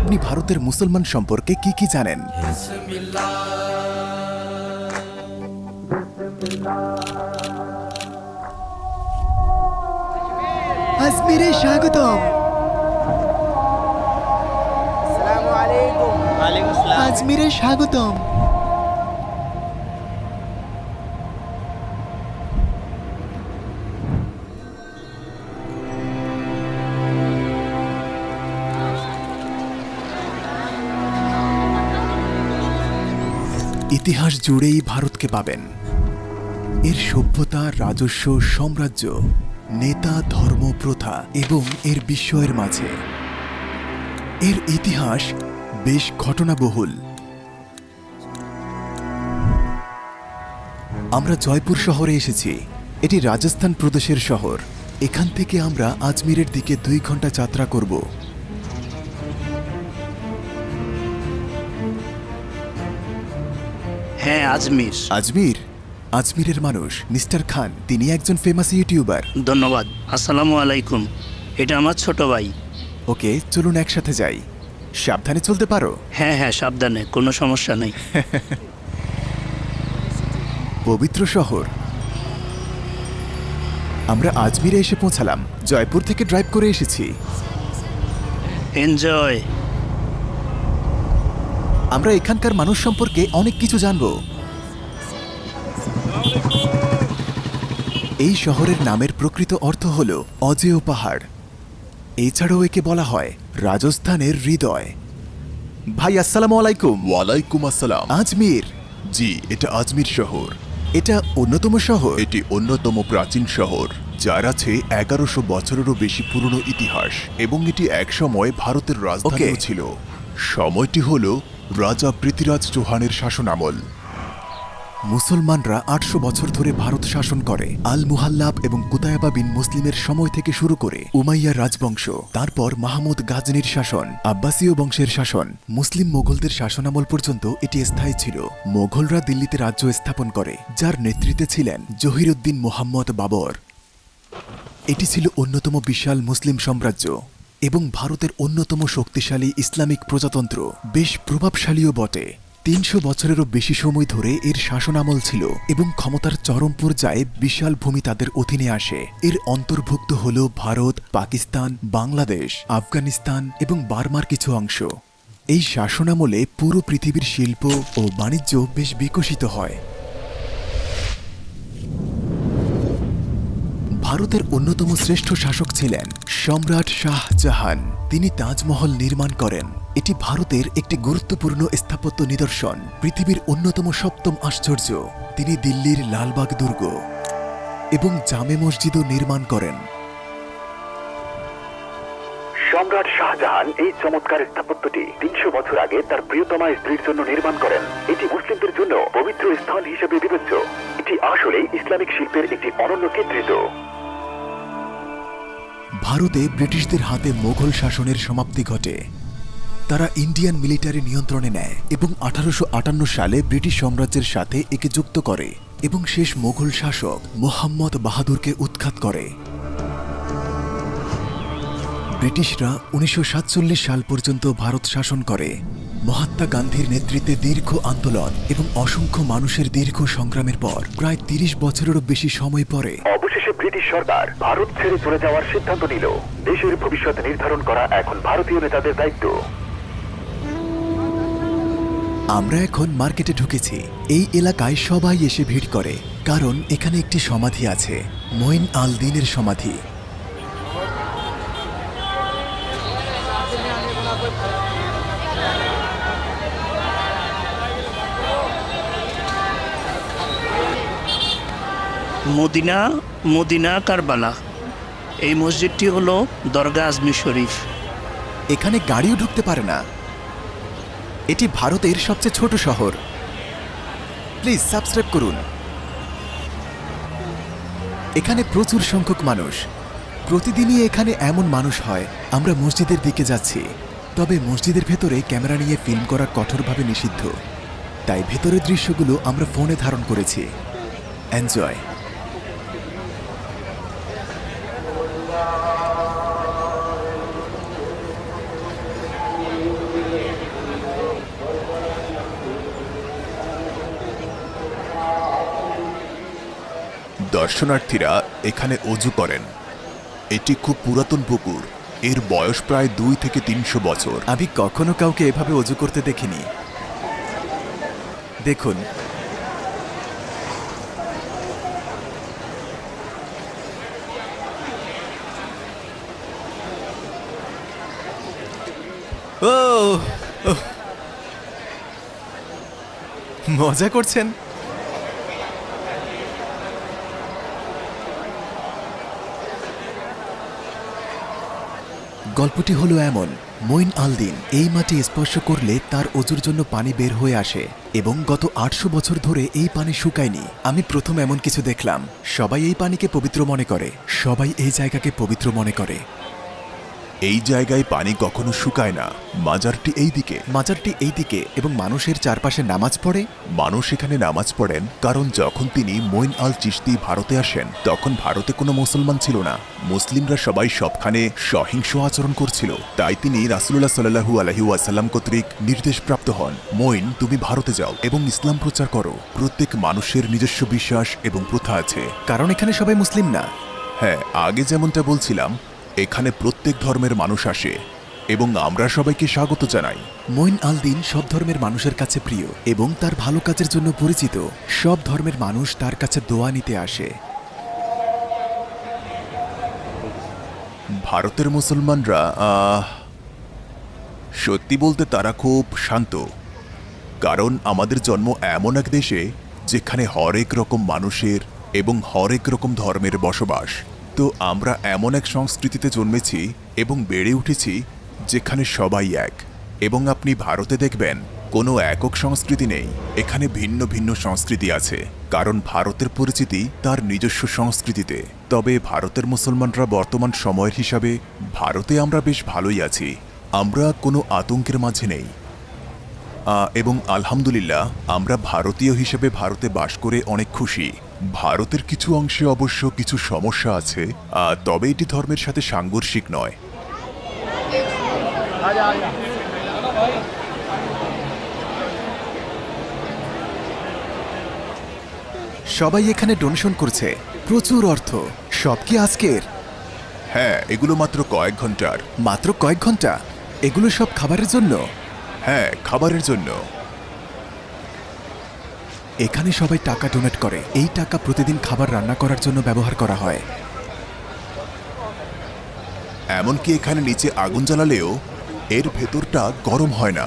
আপনি ভারতের মুসলমান সম্পর্কে কি জানেন? আজমিরে স্বাগতম। আজমিরে স্বাগতম। ইতিহাস জুড়েই ভারতকে পাবেন। এর সভ্যতা, রাজস্ব, সাম্রাজ্য, নেতা, ধর্ম, প্রথা এবং এর বিস্ময়ের মাঝে এর ইতিহাস বেশ ঘটনাবহুল। আমরা জয়পুর শহরে এসেছি। এটি রাজস্থান প্রদেশের শহর। এখান থেকে আমরা আজমিরের দিকে 2 ঘন্টা যাত্রা করব। হ্যাঁ, আজমির। আজমির? আজমিরের মানুষ মিস্টার খান, তিনি একজন ফেমাস ইউটিউবার। ধন্যবাদ। আসসালামু আলাইকুম। এটা আমার ছোট ভাই। ওকে, চলুন একসাথে যাই। সাবধানে চলতে পারো? হ্যাঁ হ্যাঁ, সাবধানে, কোনো সমস্যা নেই। পবিত্র শহর। আমরা আজমিরে এসে পৌঁছালাম। জয়পুর থেকে ড্রাইভ করে এসেছি। এনজয়। আমরা এখানকার মানুষ সম্পর্কে অনেক কিছু জানব। এই শহরের নামের প্রকৃত অর্থ হল অজেয় পাহাড়। এছাড়াও একে বলা হয় রাজস্থানের হৃদয়। ভাই, আসসালামু আলাইকুম। ওয়ালাইকুম আসসালাম। আজমির? জি, এটা আজমির শহর। এটা অন্যতম শহর? এটি অন্যতম প্রাচীন শহর, যার আছে 1100 বছরেরও বেশি পুরনো ইতিহাস, এবং এটি একসময় ভারতের রাজধানীও ছিল। সময়টি হল রাজা পৃথ্বীরাজ চৌহানের শাসনামল। মুসলমানরা 800 বছর ধরে ভারত শাসন করে। আল মুহাল্লাব এবং কুতায়বা বিন মুসলিমের সময় থেকে শুরু করে উমাইয়া রাজবংশ, তারপর মাহমুদ গাজনির শাসন, আব্বাসীয় বংশের শাসন, মুসলিম মোগলদের শাসনামল পর্যন্ত এটি স্থায়ী ছিল। মোগলরা দিল্লিতে রাজ্য স্থাপন করে, যার নেতৃত্বে ছিলেন জহিরুদ্দিন মোহাম্মদ বাবর। এটি ছিল অন্যতম বিশাল মুসলিম সাম্রাজ্য এবং ভারতের অন্যতম শক্তিশালী ইসলামিক প্রজাতন্ত্র। বেশ প্রভাবশালীও বটে। 300 বছরেরও বেশি সময় ধরে এর শাসনামল ছিল এবং ক্ষমতার চরম পর্যায়ে বিশাল ভূমি তাদের অধীনে আসে। এর অন্তর্ভুক্ত হল ভারত, পাকিস্তান, বাংলাদেশ, আফগানিস্তান এবং বার্মার কিছু অংশ। এই শাসনামলে পুরো পৃথিবীর শিল্প ও বাণিজ্য বেশ বিকশিত হয়। ভারতের অন্যতম শ্রেষ্ঠ শাসক ছিলেন সম্রাট শাহজাহান। তিনি তাজমহল নির্মাণ করেন। এটি ভারতের একটি গুরুত্বপূর্ণ স্থাপত্য নিদর্শন, পৃথিবীর অন্যতম 7ম আশ্চর্য। তিনি দিল্লির লালবাগ দুর্গ এবং জামে মসজিদও নির্মাণ করেন। সম্রাট শাহজাহান এই চমৎকার স্থাপত্যটি 300 বছর আগে তার প্রিয়তমা স্ত্রীর জন্য নির্মাণ করেন। এটি মুসলিমদের জন্য পবিত্র স্থান হিসেবে বিবেচ্য। এটি আসলে ইসলামিক শিল্পের একটি অনন্য কৃতিত্ব। ভারতে ব্রিটিশদের হাতে মোগল শাসনের সমাপ্তি ঘটে। তারা ইন্ডিয়ান মিলিটারি নিয়ন্ত্রণে নেয় এবং 1858 সালে ব্রিটিশ সাম্রাজ্যের সাথে একে যুক্ত করে এবং শেষ মোগল শাসক মোহাম্মদ বাহাদুরকে উৎখাত করে। ব্রিটিশরা 1947 সাল পর্যন্ত ভারত শাসন করে। মহাত্মা গান্ধীর নেতৃত্বে দীর্ঘ আন্দোলন এবং অসংখ্য মানুষের দীর্ঘ সংগ্রামের পর প্রায় 30 বছরেরও বেশি সময় পরে অবশেষে ব্রিটিশ সরকার ভারত ছেড়ে চলে যাওয়ার সিদ্ধান্ত নিল। দেশের ভবিষ্যৎ নির্ধারণ করা এখন ভারতীয় নেতাদের দায়িত্ব। আমরা এখন মার্কেটে ঢুকেছি। এই এলাকায় সবাই এসে ভিড় করে, কারণ এখানে একটি সমাধি আছে, মঈন আল দিনের সমাধি। Medina, Medina Karbala. এই মসজিদটি হলো দরগা আজমির শরীফ। এখানে গাড়িও ঢুকতে পারে না। এটি ভারতের সবচেয়ে ছোট শহর। প্লিজ সাবস্ক্রাইব করুন। এখানে প্রচুর সংখ্যক মানুষ। প্রতিদিনই এখানে এমন মানুষ হয়। আমরা মসজিদের দিকে যাচ্ছি, তবে মসজিদের ভেতরে ক্যামেরা নিয়ে ফিল্ম করা কঠোরভাবে নিষিদ্ধ। তাই ভেতরের দৃশ্যগুলো আমরা ফোনে ধারণ করেছি। এনজয়। দর্শনার্থীরা এখানে অজু করেন। এটি খুব পুরাতন পুকুর, এর বয়স প্রায় 2 থেকে 300 বছর। আমি কখনো কাউকে এভাবে অজু করতে দেখিনি। দেখুন, ও ওহ, মজা করছেন? গল্পটি হলো এমন, মঈন আল দিন এই মাটি স্পর্শ করলে তার অজুর জন্য পানি বের হয়ে আসে এবং গত 800 বছর ধরে এই পানি শুকায়নি। আমি প্রথম এমন কিছু দেখলাম। সবাই এই পানিকে পবিত্র মনে করে, সবাই এই জায়গাকে পবিত্র মনে করে। এই জায়গায় পানি কখনো শুকায় না। মাজারটি এই দিকে এবং মানুষের চারপাশে নামাজ পড়ে। মানুষ এখানে নামাজ পড়েন কারণ যখন তিনি মঈন আল চিশতি ভারতে আসেন তখন ভারতে কোনো মুসলমান ছিল না। মুসলিমরা সবাই সবখানে সহিংস আচরণ করছিল। তাই তিনি রাসূলুল্লাহ সাল্লাল্লাহু আলাইহি ওয়াসাল্লাম কর্তৃক নির্দেশপ্রাপ্ত হন, মঈন তুমি ভারতে যাও এবং ইসলাম প্রচার করো। প্রত্যেক মানুষের নিজস্ব বিশ্বাস এবং প্রথা আছে। কারণ এখানে সবাই মুসলিম না। হ্যাঁ, আগে যেমনটা বলছিলাম, এখানে প্রত্যেক ধর্মের মানুষ আসে এবং আমরা সবাইকে স্বাগত জানাই। মঈন আল দিন সব ধর্মের মানুষের কাছে প্রিয় এবং তার ভালো কাজের জন্য পরিচিত। সব ধর্মের মানুষ তার কাছে দোয়া নিতে আসে। ভারতের মুসলমানরা সত্যি বলতে তারা খুব শান্ত, কারণ আমাদের জন্ম এমন এক দেশে যেখানে হরেক রকম মানুষের এবং হরেক রকম ধর্মের বসবাস। তো আমরা এমন এক সংস্কৃতিতে জন্মেছি এবং বেড়ে উঠেছি যেখানে সবাই এক। এবং আপনি ভারতে দেখবেন কোনো একক সংস্কৃতি নেই, এখানে ভিন্ন ভিন্ন সংস্কৃতি আছে, কারণ ভারতের পরিচিতি তার নিজস্ব সংস্কৃতিতে। তবে ভারতের মুসলমানরা বর্তমান সময়ের হিসাবে ভারতে আমরা বেশ ভালোই আছি। আমরা কোনো আতঙ্কের মাঝে নেই এবং আলহামদুলিল্লাহ আমরা ভারতীয় হিসেবে ভারতে বাস করে অনেক খুশি। ভারতের কিছু অংশে অবশ্য কিছু সমস্যা আছে, তবে এটি ধর্মের সাথে সাংঘর্ষিক নয়। সবাই এখানে ডোনেশন করছে, প্রচুর অর্থ। সব কি আজকের? হ্যাঁ, এগুলো মাত্র কয়েক ঘন্টার। মাত্র কয়েক ঘন্টা? এগুলো সব খাবারের জন্য? হ্যাঁ, খাবারের জন্য। এখানে সবাই টাকা ডোনেট করে। এই টাকা প্রতিদিন খাবার রান্না করার জন্য ব্যবহার করা হয়। এমনকি এখানে নিচে আগুন জ্বালালেও এর ভেতরটা গরম হয় না।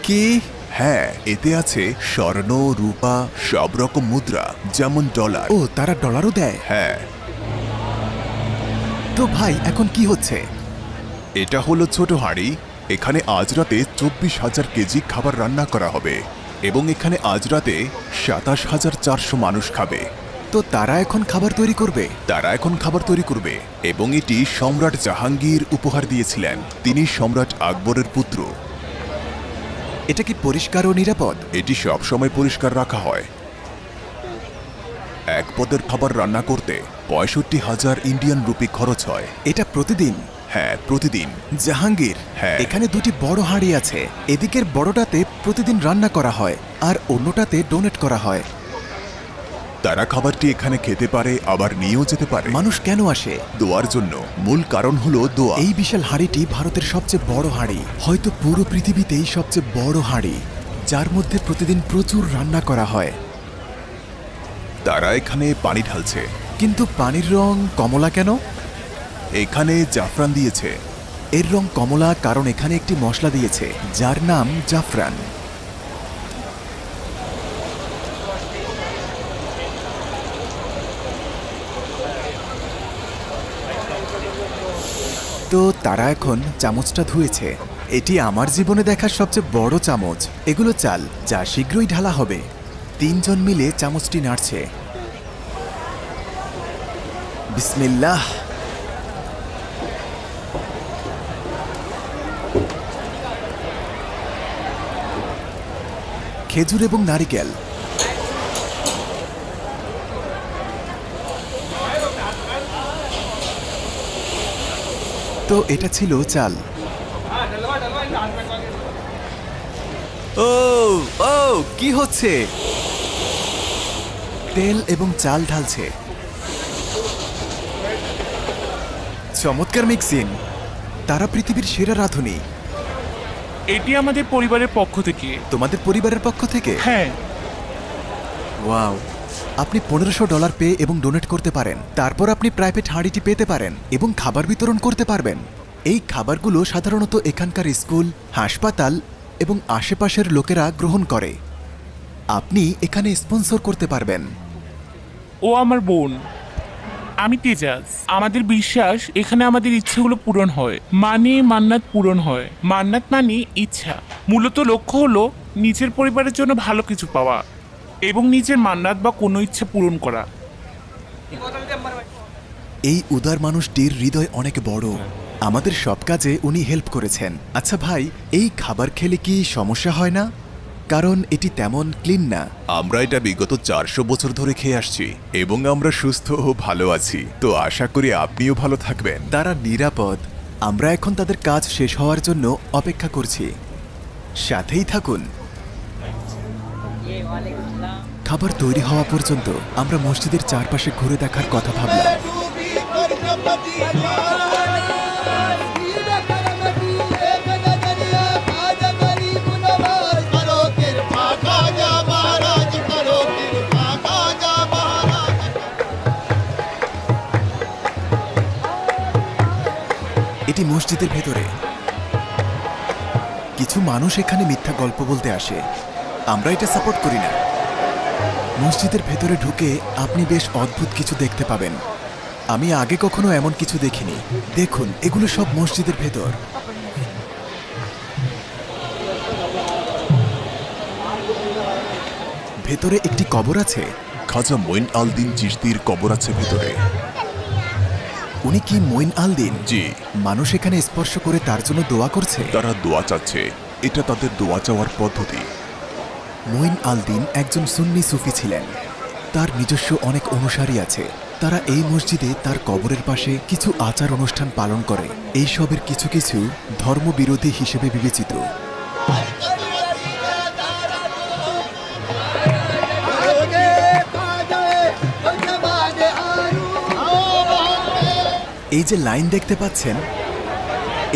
কি? হ্যাঁ, এতে আছে স্বর্ণ, রূপা, সব রকম মুদ্রা, যেমন ডলার। ও, তারা ডলারও দেয়? হ্যাঁ। তো ভাই, এখন কি হচ্ছে? এটা হলো ছোট হাঁড়ি। এখানে আজ রাতে 24,000 কেজি খাবার রান্না করা হবে এবং এখানে আজ রাতে 27,400 মানুষ খাবে। তো তারা এখন খাবার তৈরি করবে? এবং এটি সম্রাট জাহাঙ্গীর উপহার দিয়েছিলেন। তিনি সম্রাট আকবরের পুত্র। এটা কি পরিষ্কার ও নিরাপদ? এটি সবসময় পরিষ্কার রাখা হয়। এক পদের খাবার রান্না করতে 65,000 ইন্ডিয়ান রুপি খরচ হয়। এটা প্রতিদিন? হ্যাঁ, প্রতিদিন। জাহাঙ্গীর, হ্যাঁ। এখানে দুটি বড় হাঁড়ি আছে। এদিকের বড়টাতে প্রতিদিন রান্না করা হয় আর অন্যটাতে ডোনেট করা হয়। তারা খাবারটি এখানে খেতে পারে, আবার নিয়েও যেতে পারে। মানুষ কেন আসে? দোয়ার জন্য। মূল কারণ হলো দোয়া। এই বিশাল হাঁড়িটি ভারতের সবচেয়ে বড় হাঁড়ি, হয়তো পুরো পৃথিবীতেই সবচেয়ে বড় হাঁড়ি, যার মধ্যে প্রতিদিন প্রচুর রান্না করা হয়। তারা এখানে পানি ঢালছে। কিন্তু পানির রং কমলা কেন? এখানে জাফরান দিয়েছে। এর রং কমলা কারণ এখানে একটি মশলা দিয়েছে যার নাম জাফরান। তো তারা এখন চামচটা ধুয়েছে। এটি আমার জীবনে দেখা সবচেয়ে বড় চামচ। এগুলো চাল, যা শীঘ্রই ঢালা হবে। 3 জন মিলে চামচটি নাড়ছে। বিসমিল্লাহ। খেজুর এবং নারিকেল। তো এটা ছিল চাল। ও ও, কি হচ্ছে? তেল এবং চাল ঢালছে। চমৎকার মিক্সিন। তারা পৃথিবীর সেরা রাঁধুনি। এটি আমাদের পরিবারের পক্ষ থেকে। তোমাদের পরিবারের পক্ষ থেকে? হ্যাঁ। ওয়াও। আপনি $1500 পে এবং ডোনেট করতে পারেন। তারপর আপনি প্রাইভেট হাঁড়িটি পেতে পারেন এবং খাবার বিতরণ করতে পারবেন। এই খাবারগুলো সাধারণত এখানকার স্কুল, হাসপাতাল এবং আশেপাশের লোকেরা গ্রহণ করে। আপনি এখানে স্পন্সর করতে পারবেন। ও আমার বোন, আমি তেজাজ। আমাদের বিশ্বাস এখানে আমাদের ইচ্ছেগুলো পূরণ হয়, মানে মান্নাত পূরণ হয়। মান্নাত মানে ইচ্ছা। মূলত লক্ষ্য হলো নিজের পরিবারের জন্য ভালো কিছু পাওয়া এবং নিজের মান্নাত বা কোনো ইচ্ছে পূরণ করা। এই উদার মানুষটির হৃদয় অনেক বড়। আমাদের সব কাজে উনি হেল্প করেছেন। আচ্ছা ভাই, এই খাবার খেলে কি সমস্যা হয় না? কারণ এটি তেমন ক্লিন না। আমরা এটা বিগত 400 বছর ধরে খেয়ে আসছি এবং আমরা সুস্থ ও ভালো আছি, তো আশা করি আপনিও ভালো থাকবেন। তারা নিরাপদ। আমরা এখন তাদের কাজ শেষ হওয়ার জন্য অপেক্ষা করছি। সাথেই থাকুন। খাবার তৈরি হওয়া পর্যন্ত আমরা মসজিদের চারপাশে ঘুরে দেখার কথা ভাবলাম। এটি মসজিদের ভেতরে। কিছু মানুষ এখানে মিথ্যা গল্প বলতে আসে। আমরা এটা সাপোর্ট করি না। মসজিদের ভেতরে ঢুকে আপনি বেশ অদ্ভুত কিছু দেখতে পাবেন। আমি আগে কখনো এমন কিছু দেখিনি। দেখুন, এগুলো সব মসজিদের ভেতর। ভেতরে একটি কবর আছে। খাজা মঈন আল দিন চিশতির কবর আছে ভেতরে। উনি কি মঈন আল দিন? জি। মানুষ এখানে স্পর্শ করে তার জন্য দোয়া করছে। তারা দোয়া চাচ্ছে, এটা তাদের দোয়া চাওয়ার পদ্ধতি। মঈন আল দিন একজন সুন্নি সুফি ছিলেন। তার নিজস্ব অনেক অনুসারী আছে। তারা এই মসজিদে তার কবরের পাশে কিছু আচার অনুষ্ঠান পালন করে। এই সবের কিছু কিছু ধর্মবিরোধী হিসেবে বিবেচিত। এই যে লাইন দেখতে পাচ্ছেন,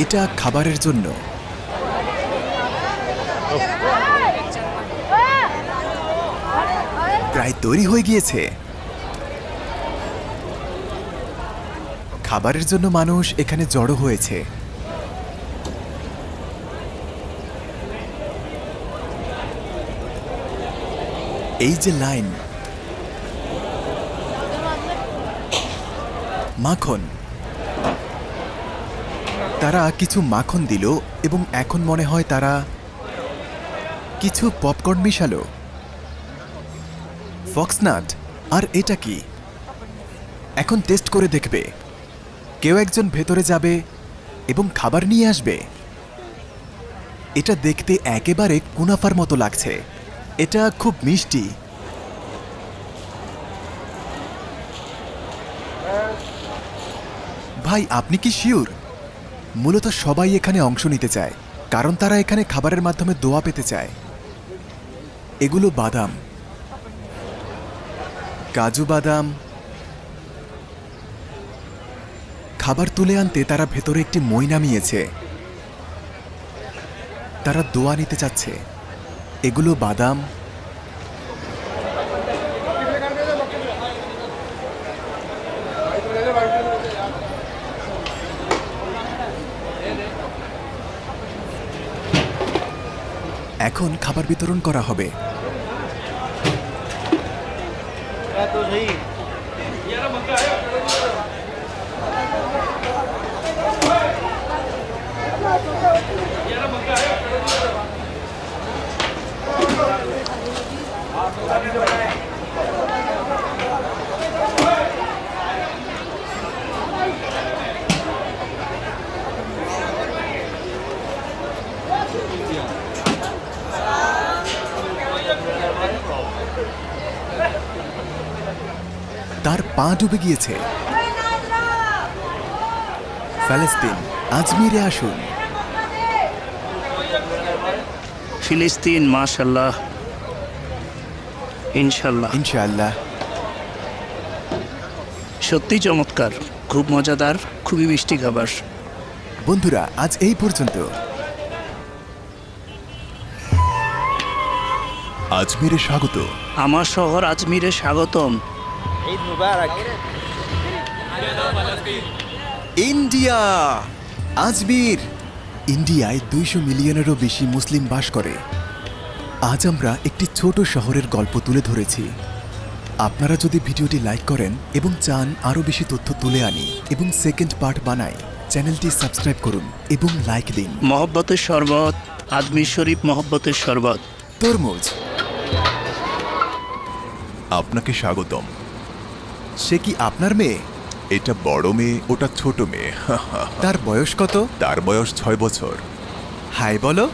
এটা খাবারের জন্য। প্রায় তৈরি হয়ে গিয়েছে। খাবারের জন্য মানুষ এখানে জড়ো হয়েছে। এই যে লাইন। মাখন। তারা কিছু মাখন দিল এবং এখন মনে হয় তারা কিছু পপকর্ন মিশালো। ফক্সনাট। আর এটা কি? এখন টেস্ট করে দেখবে। কেউ একজন ভেতরে যাবে এবং খাবার নিয়ে আসবে। এটা দেখতে একেবারে কুনাফার মতো লাগছে। এটা খুব মিষ্টি। ভাই, আপনি কি শিওর? মূলত সবাই এখানে অংশ নিতে চায়, কারণ তারা এখানে খাবারের মাধ্যমে দোয়া পেতে চায়। এগুলো বাদাম, কাজু বাদাম। খাবার তুলে আনতে তারা ভেতরে একটি মই নামিয়েছে। তারা দোয়া নিতে চাচ্ছে। এগুলো বাদাম। এখন খাবার বিতরণ করা হবে। তার পা ডুবে গিয়েছে। ফিলিস্তিন, আজমিরে আসুন। ফিলিস্তিন, মাশাআল্লাহ, ইনশাআল্লাহ। ইনশাআল্লাহ। সত্যি চমৎকার। খুব মজাদার, খুবই মিষ্টি খাবার। বন্ধুরা, আজ এই পর্যন্ত। আজমিরে স্বাগত। আমার শহর আজমিরে স্বাগতম। ইন্ডিয়া, আজমির। ইন্ডিয়ায় 200 মিলিয়নেরও বেশি মুসলিম বাস করে। আজ আমরা একটি ছোট শহরের গল্প তুলে ধরেছি। আপনারা যদি ভিডিওটি লাইক করেন এবং চান আরও বেশি তথ্য তুলে আনি এবং সেকেন্ড পার্ট বানাই, চ্যানেলটি সাবস্ক্রাইব করুন এবং লাইক দিন। মহব্বতের শরবত, আজমির শরীফ মহব্বতের শরবত। তরমুজ। আপনাকে স্বাগতম। সে কি আপনার মেয়ে? এটা বড় মেয়ে, ওটা ছোট মেয়ে। তার বয়স কত? তার বয়স 6 বছর। হাই বলো।